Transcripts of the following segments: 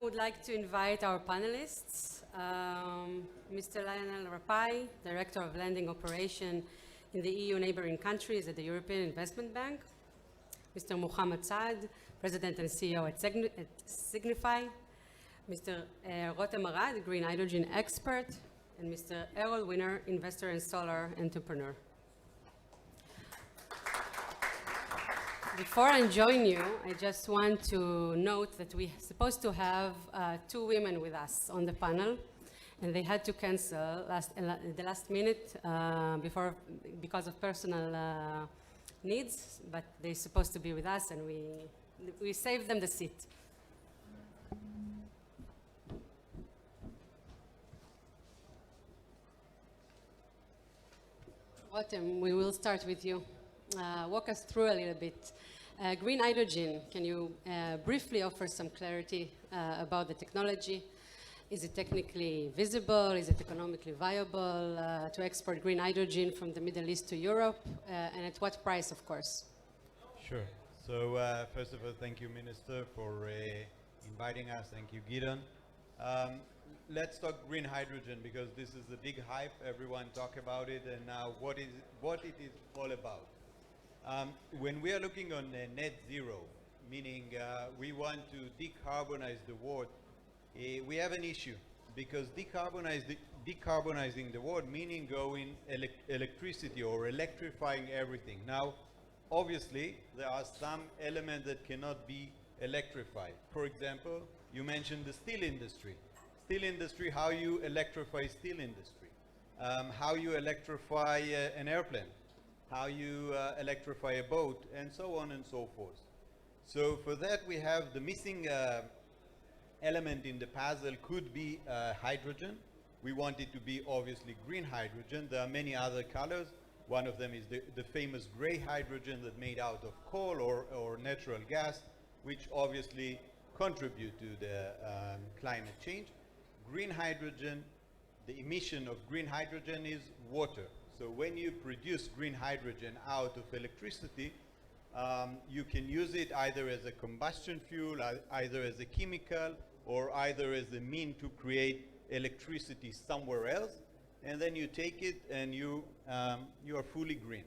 would like to invite our panelists, Mr. Lionel Rapai, Director of Lending Operation in the EU neighboring countries at the European Investment Bank, Mr. Mohammed Saad, President and CEO at Signify, Mr. Rotem Arad, Green Hydrogen Expert, and Mr. Errol Winner, Investor and Solar Entrepreneur. Before I join you, I just want to note that we're supposed to have two women with us on the panel, and they had to cancel the last minute because of personal needs, but they're supposed to be with us, and we saved them the seat. Rotem, we will start with you. Walk us through a little bit. Green hydrogen, can you briefly offer some clarity about the technology? Is it technically visible? Is it economically viable to export green hydrogen from the Middle East to Europe? And at what price, of course? Sure. So first of all, thank you, Minister, for inviting us. Thank you, Gideon. Let's talk green hydrogen because this is a big hype. Everyone talk about it, and now what it is all about. When we are looking on net zero, meaning we want to decarbonize the world, we have an issue because decarbonizing the world meaning going electricity or electrifying everything. Now, obviously, there are some elements that cannot be electrified. For example, you mentioned the steel industry. Steel industry, how you electrify steel industry, how you electrify an airplane, how you electrify a boat, and so on and so forth. So for that we have the missing element in the puzzle could be hydrogen. We want it to be obviously green hydrogen. There are many other colors. One of them is the famous gray hydrogen that's made out of coal or natural gas, which obviously contribute to the climate change. Green hydrogen, the emission of green hydrogen is water. So when you produce green hydrogen out of electricity, you can use it either as a combustion fuel, either as a chemical, or either as a mean to create electricity somewhere else. And then you take it and you are fully green.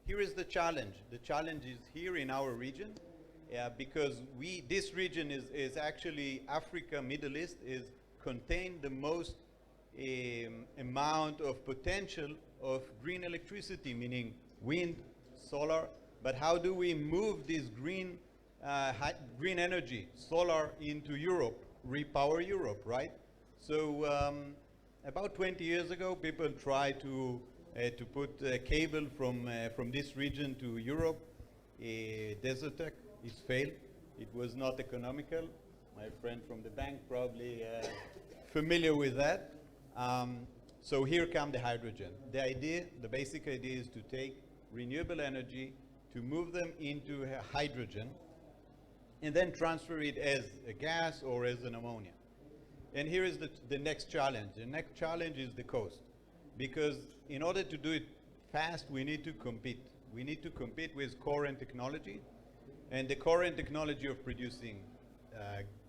Here is the challenge. The challenge is here in our region, because this region is actually Africa, Middle East, contain the most amount of potential of green electricity, meaning wind, solar. But how do we move this green energy, solar, into Europe, repower Europe, right? So about 20 years ago, people tried to put a cable from this region to Europe. Desertec, it failed. It was not economical. My friend from the bank probably familiar with that. So here come the hydrogen. The basic idea is to take renewable energy, to move them into hydrogen, and then transfer it as a gas or as an ammonia. And here is the next challenge. The next challenge is the cost. Because in order to do it fast, we need to compete. We need to compete with current technology. And the current technology of producing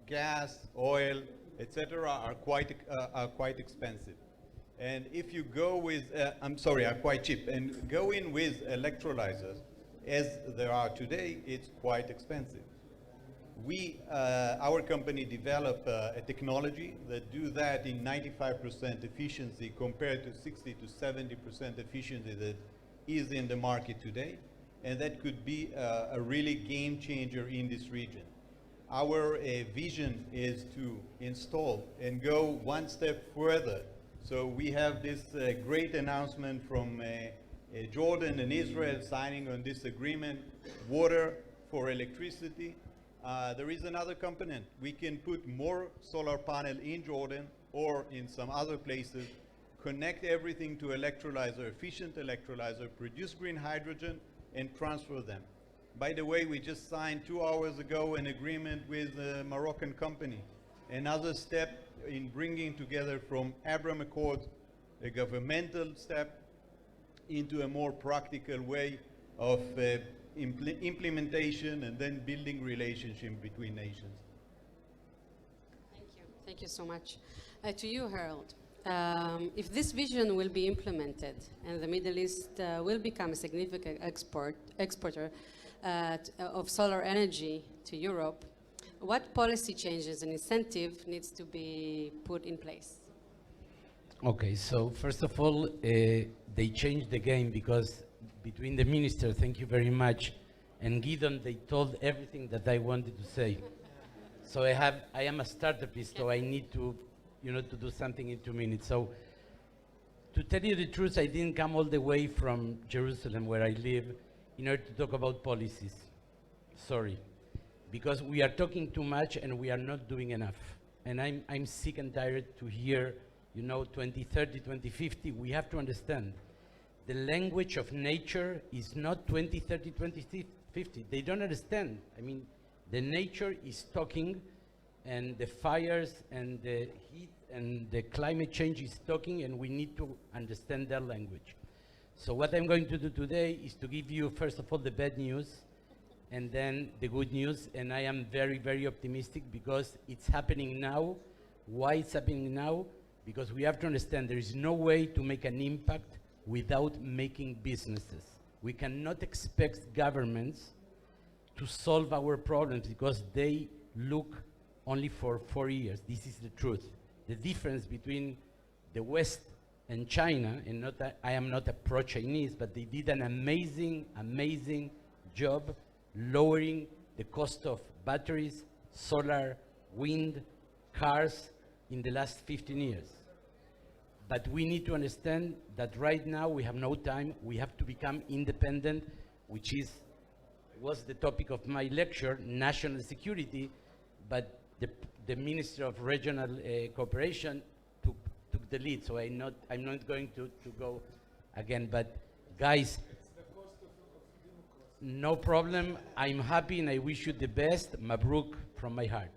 gas, oil, etc. are quite expensive. And if you go with, are quite cheap. And going with electrolyzers, as there are today, it's quite expensive. Our company developed a technology that do that in 95% efficiency compared to 60 to 70% efficiency that is in the market today. And that could be a really game changer in this region. Our vision is to install and go one step further. So we have this great announcement from Jordan and Israel signing on this agreement, water for electricity. There is another component. We can put more solar panel in Jordan or in some other places, connect everything to electrolyzer, efficient electrolyzer, produce green hydrogen, and transfer them. By the way, we just signed 2 hours ago an agreement with a Moroccan company. Another step in bringing together from Abraham Accords, a governmental step, into a more practical way of implementation and then building relationship between nations. Thank you so much. To you, Harold. If this vision will be implemented and the Middle East will become a significant exporter of solar energy to Europe, what policy changes and incentive needs to be put in place? Okay, so first of all, they changed the game because between the minister, thank you very much, and Gideon, they told everything that I wanted to say. So I am a startup-ist, so I need to, to do something in 2 minutes. So to tell you the truth, I didn't come all the way from Jerusalem, where I live, in order to talk about policies. Sorry. Because we are talking too much and we are not doing enough. And I'm sick and tired to hear, 2030, 2050. We have to understand the language of nature is not 2030, 2050. They don't understand. I mean, the nature is talking, and the fires and the heat and the climate change is talking, and we need to understand their language. So what I'm going to do today is to give you, first of all, the bad news, and then the good news. And I am very, very optimistic because it's happening now. Why it's happening now? Because we have to understand there is no way to make an impact without making businesses. We cannot expect governments to solve our problems because they look only for 4 years. This is the truth. The difference between the West and China, and I am not a pro-Chinese, but they did an amazing, amazing job lowering the cost of batteries, solar, wind, cars in the last 15 years. But we need to understand that right now we have no time. We have to become independent, which was the topic of my lecture, national security, but the Minister of Regional Cooperation took the lead, so I'm not going to go again. But guys, no problem. I'm happy and I wish you the best. Mabruk from my heart.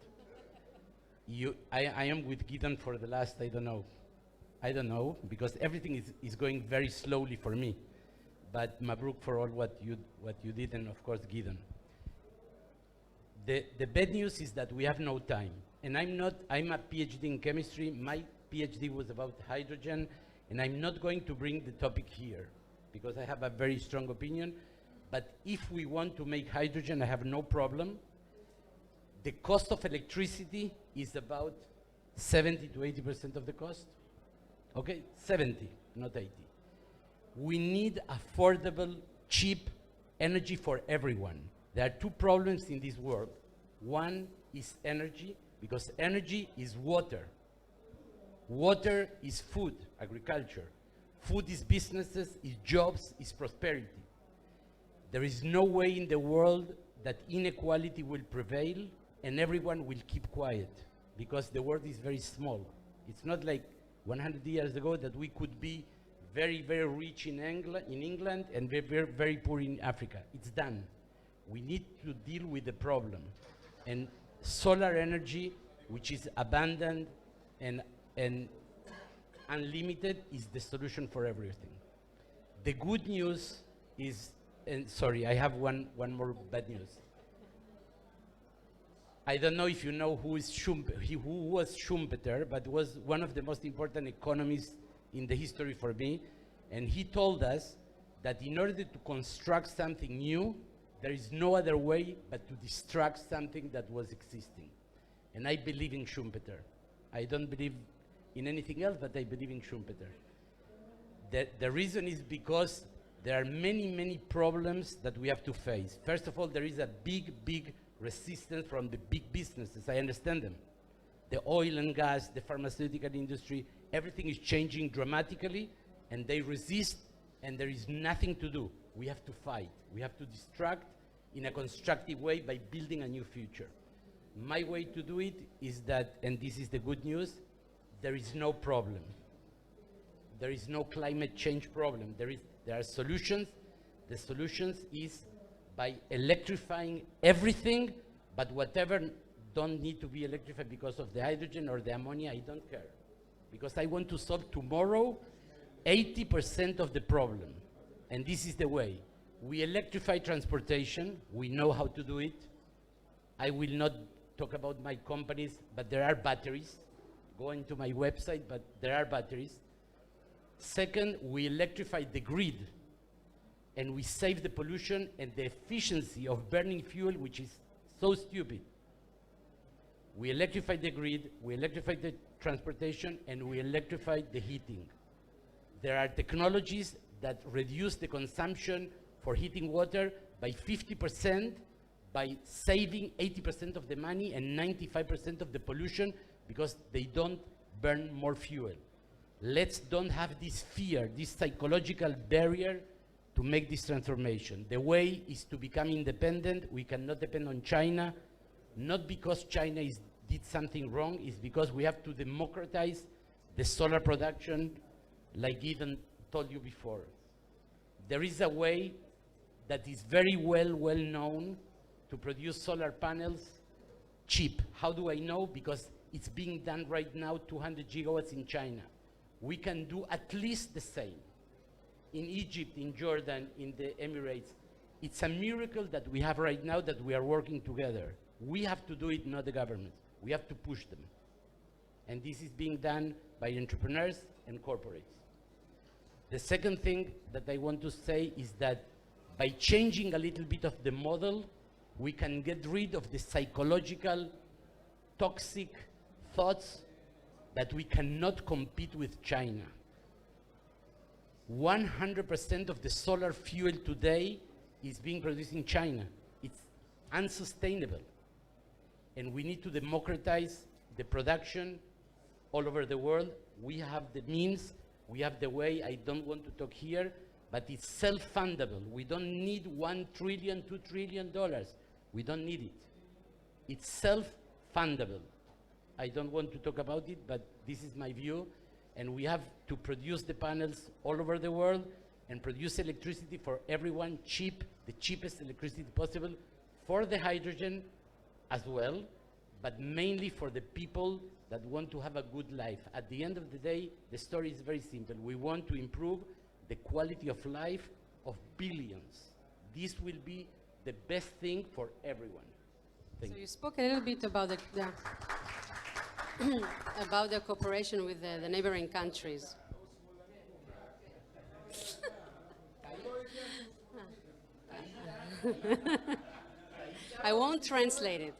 I am with Gideon for the last, I don't know, because everything is going very slowly for me. But Mabruk for all what you did, and of course Gideon. The bad news is that we have no time. And I'm a PhD in chemistry. My PhD was about hydrogen, and I'm not going to bring the topic here because I have a very strong opinion. But if we want to make hydrogen, I have no problem. The cost of electricity is about 70 to 80% of the cost. Okay, 70, not 80. We need affordable, cheap energy for everyone. There are two problems in this world. One is energy, because energy is water. Water is food, agriculture. Food is businesses, is jobs, is prosperity. There is no way in the world that inequality will prevail and everyone will keep quiet, because the world is very small. It's not like 100 years ago that we could be very, very rich in England and very, very poor in Africa. It's done. We need to deal with the problem. And solar energy, which is abundant and unlimited, is the solution for everything. The good news is, and sorry, I have one more bad news. I don't know if you know who was Schumpeter, but was one of the most important economists in the history for me. And he told us that in order to construct something new, there is no other way but to destruct something that was existing. And I believe in Schumpeter. I don't believe in anything else, but I believe in Schumpeter. The reason is because there are many, many problems that we have to face. First of all, there is a big, big resistance from the big businesses. I understand them. The oil and gas, the pharmaceutical industry, everything is changing dramatically, and they resist, and there is nothing to do. We have to fight. We have to distract in a constructive way by building a new future. My way to do it is that, and this is the good news, there is no problem. There is no climate change problem. There are solutions. The solutions is by electrifying everything, but whatever don't need to be electrified because of the hydrogen or the ammonia, I don't care. Because I want to solve tomorrow 80% of the problem. And this is the way. We electrify transportation. We know how to do it. I will not talk about my companies, but there are batteries. go into my website, but there are batteries. Second, we electrify the grid, and we save the pollution and the efficiency of burning fuel, which is so stupid. We electrify the grid, we electrify the transportation, and we electrify the heating. There are technologies that reduce the consumption for heating water by 50%, by saving 80% of the money and 95% of the pollution, because they don't burn more fuel. Let's don't have this fear, this psychological barrier to make this transformation. The way is to become independent. We cannot depend on China, not because China did something wrong, it's because we have to democratize the solar production, like Ethan told you before. There is a way that is very well known to produce solar panels cheap. How do I know? Because it's being done right now, 200 gigawatts in China. We can do at least the same in Egypt, in Jordan, in the Emirates. It's a miracle that we have right now that we are working together. We have to do it, not the government. We have to push them. And this is being done by entrepreneurs and corporates. The second thing that I want to say is that by changing a little bit of the model, we can get rid of the psychological, toxic thoughts that we cannot compete with China. 100% of the solar fuel today is being produced in China. It's unsustainable. And we need to democratize the production all over the world. We have the means, we have the way. I don't want to talk here, but it's self-fundable. We don't need $1 trillion, $2 trillion. We don't need it. It's self-fundable. I don't want to talk about it, but this is my view. And we have to produce the panels all over the world and produce electricity for everyone cheap, the cheapest electricity possible, for the hydrogen as well, but mainly for the people that want to have a good life. At the end of the day, the story is very simple. We want to improve the quality of life of billions. This will be the best thing for everyone. Thank So you. you spoke a little bit about the about the cooperation with the neighboring countries. I won't translate it.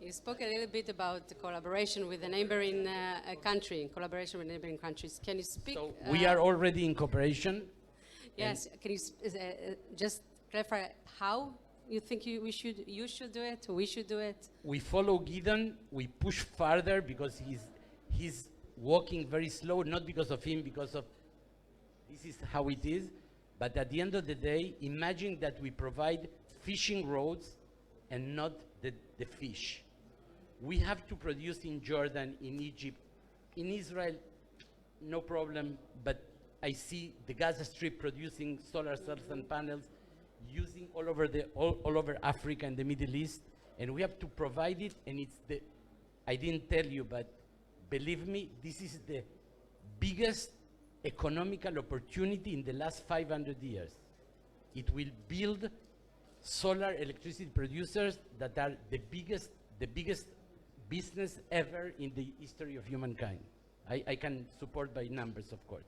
You spoke a little bit about the collaboration with the neighboring country, collaboration with neighboring countries. Can you speak? So we are already in cooperation. Yes. Can you just clarify how you think you should do it, or we should do it? We follow Gideon. We push further because he's walking very slow, not because of him, because of this is how it is. But at the end of the day, imagine that we provide fishing roads and not the fish. We have to produce in Jordan, in Egypt, in Israel, no problem, but I see the Gaza Strip producing solar cells and panels, using all over Africa and the Middle East, and we have to provide it. And it's I didn't tell you, but believe me, this is the biggest economical opportunity in the last 500 years. It will build solar electricity producers that are the biggest business ever in the history of humankind. I can support by numbers, of course.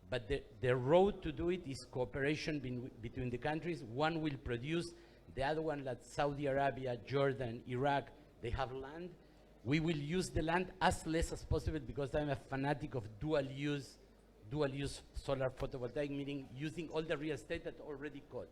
But the road to do it is cooperation between the countries. One will produce, the other one, like Saudi Arabia, Jordan, Iraq, they have land. We will use the land as less as possible, because I'm a fanatic of dual use solar photovoltaic, meaning using all the real estate that already caught.